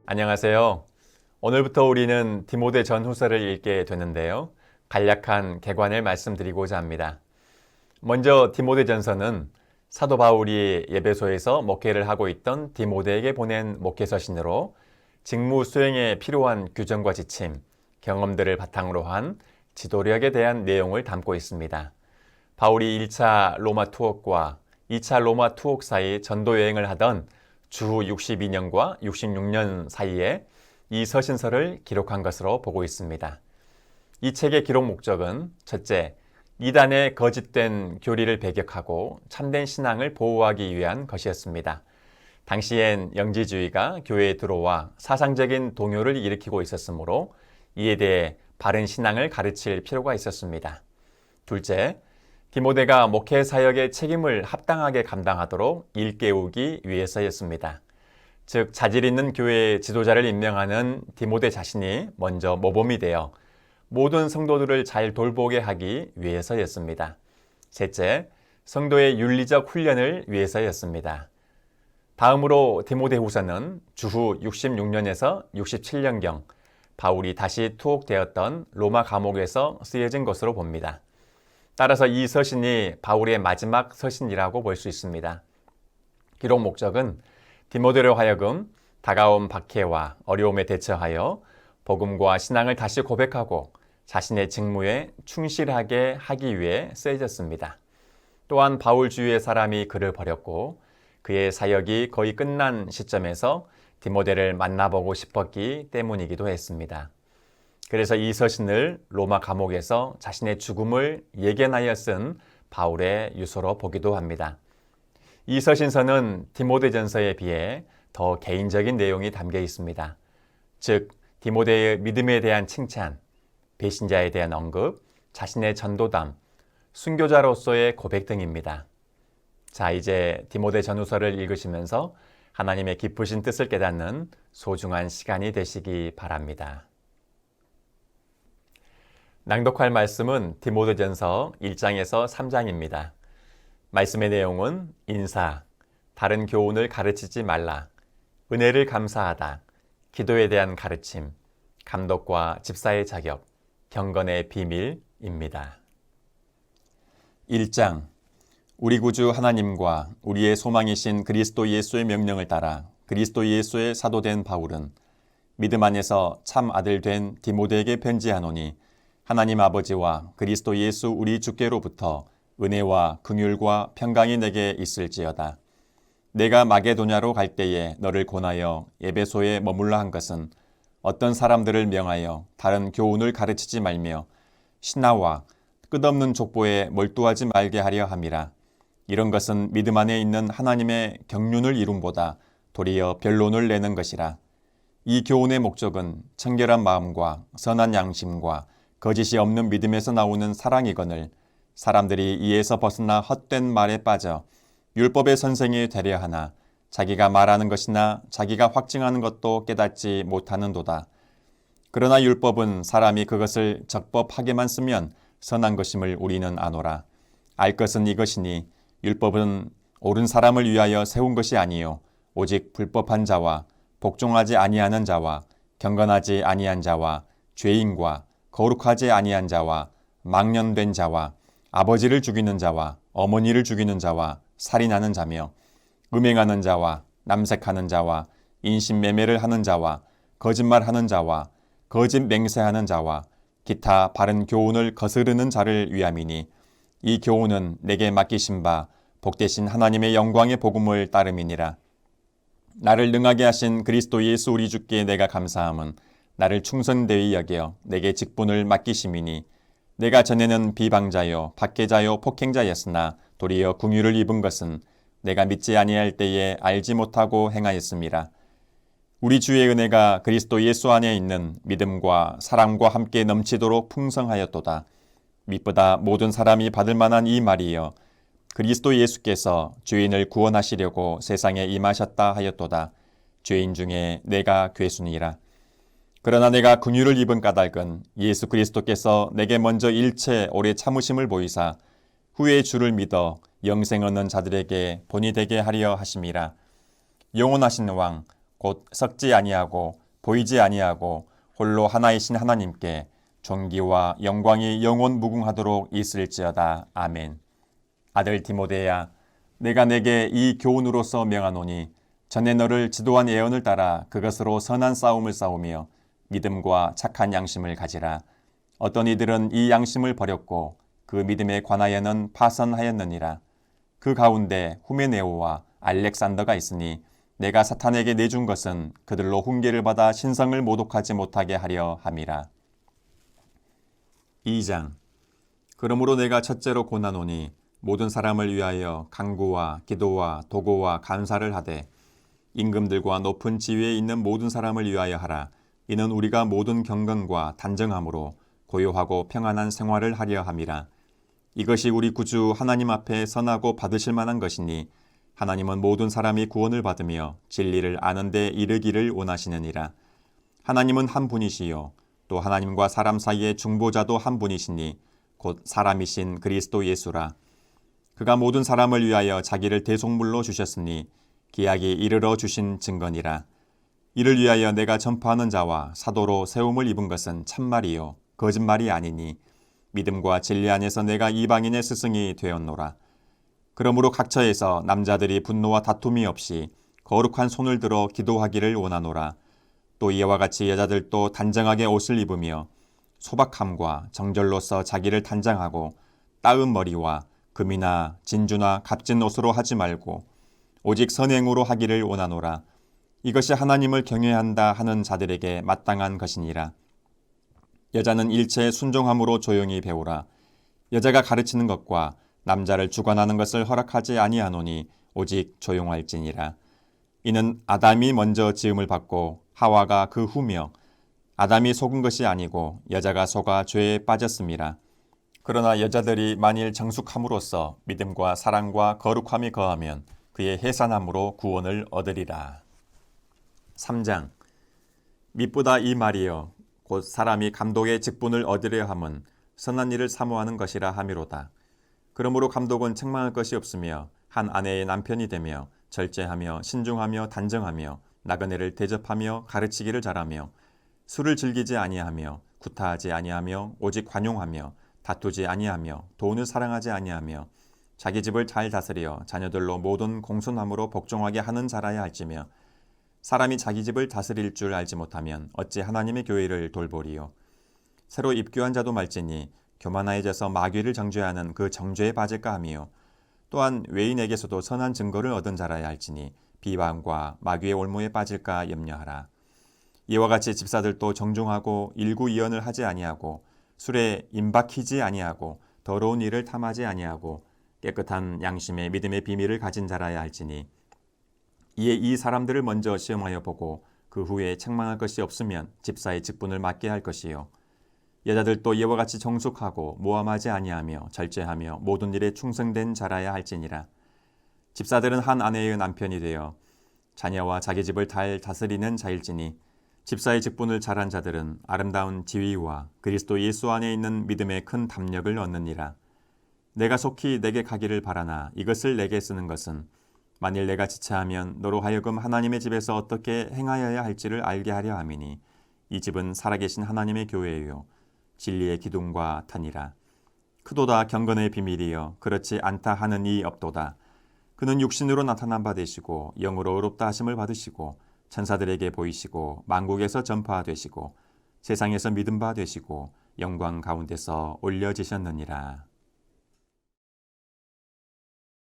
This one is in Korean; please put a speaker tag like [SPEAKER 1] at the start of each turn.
[SPEAKER 1] 안녕하세요. 오늘부터 우리는 디모데 전후서를 읽게 되는데요. 간략한 개관을 말씀드리고자 합니다. 먼저 디모데 전서는 사도 바울이 에베소에서 목회를 하고 있던 디모데에게 보낸 목회서신으로 직무 수행에 필요한 규정과 지침, 경험들을 바탕으로 한 지도력에 대한 내용을 담고 있습니다. 바울이 1차 로마 투옥과 2차 로마 투옥 사이 전도 여행을 하던 주후 62년과 66년 사이에 이 서신서를 기록한 것으로 보고 있습니다. 이 책의 기록 목적은 첫째, 이단의 거짓된 교리를 배격하고 참된 신앙을 보호하기 위한 것이었습니다. 당시엔 영지주의가 교회에 들어와 사상적인 동요를 일으키고 있었으므로 이에 대해 바른 신앙을 가르칠 필요가 있었습니다. 둘째, 디모데가 목회 사역의 책임을 합당하게 감당하도록 일깨우기 위해서였습니다. 즉, 자질 있는 교회의 지도자를 임명하는 디모데 자신이 먼저 모범이 되어 모든 성도들을 잘 돌보게 하기 위해서였습니다. 셋째, 성도의 윤리적 훈련을 위해서였습니다. 다음으로 디모데후서는 주후 66년에서 67년경 바울이 다시 투옥되었던 로마 감옥에서 쓰여진 것으로 봅니다. 따라서 이 서신이 바울의 마지막 서신이라고 볼 수 있습니다. 기록 목적은 디모데로 하여금 다가온 박해와 어려움에 대처하여 복음과 신앙을 다시 고백하고 자신의 직무에 충실하게 하기 위해 쓰여졌습니다. 또한 바울 주위의 사람이 그를 버렸고 그의 사역이 거의 끝난 시점에서 디모데를 만나보고 싶었기 때문이기도 했습니다. 그래서 이 서신을 로마 감옥에서 자신의 죽음을 예견하여 쓴 바울의 유서로 보기도 합니다. 이 서신서는 디모데전서에 비해 더 개인적인 내용이 담겨 있습니다. 즉, 디모데의 믿음에 대한 칭찬, 배신자에 대한 언급, 자신의 전도담, 순교자로서의 고백 등입니다. 자, 이제 디모데 전후서를 읽으시면서 하나님의 깊으신 뜻을 깨닫는 소중한 시간이 되시기 바랍니다. 낭독할 말씀은 디모데전서 1장에서 3장입니다. 말씀의 내용은 인사, 다른 교훈을 가르치지 말라, 은혜를 감사하다, 기도에 대한 가르침, 감독과 집사의 자격, 경건의 비밀입니다. 1장, 우리 구주 하나님과 우리의 소망이신 그리스도 예수의 명령을 따라 그리스도 예수의 사도된 바울은 믿음 안에서 참 아들 된 디모데에게 편지하노니 하나님 아버지와 그리스도 예수 우리 주께로부터 은혜와 긍휼과 평강이 내게 있을지어다. 내가 마게도냐로 갈 때에 너를 권하여 에베소에 머물러 한 것은 어떤 사람들을 명하여 다른 교훈을 가르치지 말며 신하와 끝없는 족보에 몰두하지 말게 하려 함이라. 이런 것은 믿음 안에 있는 하나님의 경륜을 이룸보다 도리어 변론을 내는 것이라. 이 교훈의 목적은 청결한 마음과 선한 양심과 거짓이 없는 믿음에서 나오는 사랑이거늘 사람들이 이에서 벗어나 헛된 말에 빠져 율법의 선생이 되려 하나 자기가 말하는 것이나 자기가 확증하는 것도 깨닫지 못하는도다. 그러나 율법은 사람이 그것을 적법하게만 쓰면 선한 것임을 우리는 아노라. 알 것은 이것이니 율법은 옳은 사람을 위하여 세운 것이 아니요 오직 불법한 자와 복종하지 아니하는 자와 경건하지 아니한 자와 죄인과 거룩하지 아니한 자와 망령된 자와 아버지를 죽이는 자와 어머니를 죽이는 자와 살인하는 자며 음행하는 자와 남색하는 자와 인신매매를 하는 자와 거짓말하는 자와 거짓 맹세하는 자와 기타 바른 교훈을 거스르는 자를 위함이니 이 교훈은 내게 맡기신 바 복되신 하나님의 영광의 복음을 따름이니라. 나를 능하게 하신 그리스도 예수 우리 주께 내가 감사함은 나를 충성되이 여겨 내게 직분을 맡기심이니 내가 전에는 비방자요 박해자요 폭행자였으나 도리어 긍휼을 입은 것은 내가 믿지 아니할 때에 알지 못하고 행하였음이라. 우리 주의 은혜가 그리스도 예수 안에 있는 믿음과 사랑과 함께 넘치도록 풍성하였도다. 믿보다 모든 사람이 받을 만한 이 말이여 그리스도 예수께서 죄인을 구원하시려고 세상에 임하셨다 하였도다. 죄인 중에 내가 괴순이라. 그러나 내가 긍휼을 입은 까닭은 예수 그리스도께서 내게 먼저 일체 오래 참으심을 보이사 후에 주를 믿어 영생 얻는 자들에게 본이 되게 하려 하심이라. 영원하신 왕 곧 썩지 아니하고 보이지 아니하고 홀로 하나이신 하나님께 존귀와 영광이 영원 무궁하도록 있을지어다. 아멘. 아들 디모데야, 내가 내게 이 교훈으로서 명하노니 전에 너를 지도한 예언을 따라 그것으로 선한 싸움을 싸우며 믿음과 착한 양심을 가지라. 어떤 이들은 이 양심을 버렸고 그 믿음에 관하여는 파선하였느니라. 그 가운데 후메네오와 알렉산더가 있으니 내가 사탄에게 내준 것은 그들로 훈계를 받아 신성을 모독하지 못하게 하려 함이라. 2장. 그러므로 내가 첫째로 고나노니 모든 사람을 위하여 간구와 기도와 도고와 감사를 하되 임금들과 높은 지위에 있는 모든 사람을 위하여 하라. 이는 우리가 모든 경건과 단정함으로 고요하고 평안한 생활을 하려 함이라. 이것이 우리 구주 하나님 앞에 선하고 받으실 만한 것이니 하나님은 모든 사람이 구원을 받으며 진리를 아는 데 이르기를 원하시느니라. 하나님은 한 분이시요 또 하나님과 사람 사이의 중보자도 한 분이시니 곧 사람이신 그리스도 예수라. 그가 모든 사람을 위하여 자기를 대속물로 주셨으니 기약이 이르러 주신 증거니라. 이를 위하여 내가 전파하는 자와 사도로 세움을 입은 것은 참말이요 거짓말이 아니니 믿음과 진리 안에서 내가 이방인의 스승이 되었노라. 그러므로 각처에서 남자들이 분노와 다툼이 없이 거룩한 손을 들어 기도하기를 원하노라. 또 이와 같이 여자들도 단정하게 옷을 입으며 소박함과 정절로서 자기를 단장하고 따은 머리와 금이나 진주나 값진 옷으로 하지 말고 오직 선행으로 하기를 원하노라. 이것이 하나님을 경외한다 하는 자들에게 마땅한 것이니라. 여자는 일체의 순종함으로 조용히 배우라. 여자가 가르치는 것과 남자를 주관하는 것을 허락하지 아니하노니 오직 조용할지니라. 이는 아담이 먼저 지음을 받고 하와가 그 후며 아담이 속은 것이 아니고 여자가 속아 죄에 빠졌음이라. 그러나 여자들이 만일 정숙함으로써 믿음과 사랑과 거룩함이 거하면 그의 해산함으로 구원을 얻으리라. 3장. mit보다 이 말이여 곧 사람이 감독의 직분을 얻으려 함은 선한 일을 사모하는 것이라 함이로다. 그러므로 감독은 책망할 것이 없으며 한 아내의 남편이 되며 절제하며 신중하며 단정하며 나그네를 대접하며 가르치기를 잘하며 술을 즐기지 아니하며 구타하지 아니하며 오직 관용하며 다투지 아니하며 돈을 사랑하지 아니하며 자기 집을 잘 다스려 자녀들로 모든 공손함으로 복종하게 하는 자라야 할지며 사람이 자기 집을 다스릴 줄 알지 못하면 어찌 하나님의 교회를 돌보리요. 새로 입교한 자도 말지니 교만하여져서 마귀를 정죄하는 그 정죄에 빠질까 하며 또한 외인에게서도 선한 증거를 얻은 자라야 할지니 비방과 마귀의 올무에 빠질까 염려하라. 이와 같이 집사들도 정중하고 일구이연을 하지 아니하고 술에 임박히지 아니하고 더러운 일을 탐하지 아니하고 깨끗한 양심의 믿음의 비밀을 가진 자라야 할지니 이에 이 사람들을 먼저 시험하여 보고 그 후에 책망할 것이 없으면 집사의 직분을 맡게 할 것이요. 여자들도 이와 같이 정숙하고 모함하지 아니하며 절제하며 모든 일에 충성된 자라야 할지니라. 집사들은 한 아내의 남편이 되어 자녀와 자기 집을 잘 다스리는 자일지니 집사의 직분을 잘한 자들은 아름다운 지위와 그리스도 예수 안에 있는 믿음의 큰 담력을 얻느니라. 내가 속히 내게 가기를 바라나 이것을 내게 쓰는 것은 만일 내가 지체하면 너로 하여금 하나님의 집에서 어떻게 행하여야 할지를 알게 하려 함이니 이 집은 살아계신 하나님의 교회요 진리의 기둥과 탄이라. 크도다 경건의 비밀이여 그렇지 않다 하는 이 없도다. 그는 육신으로 나타난 바 되시고 영으로 의롭다 하심을 받으시고 천사들에게 보이시고 만국에서 전파되시고 세상에서 믿음 바 되시고 영광 가운데서 올려지셨느니라.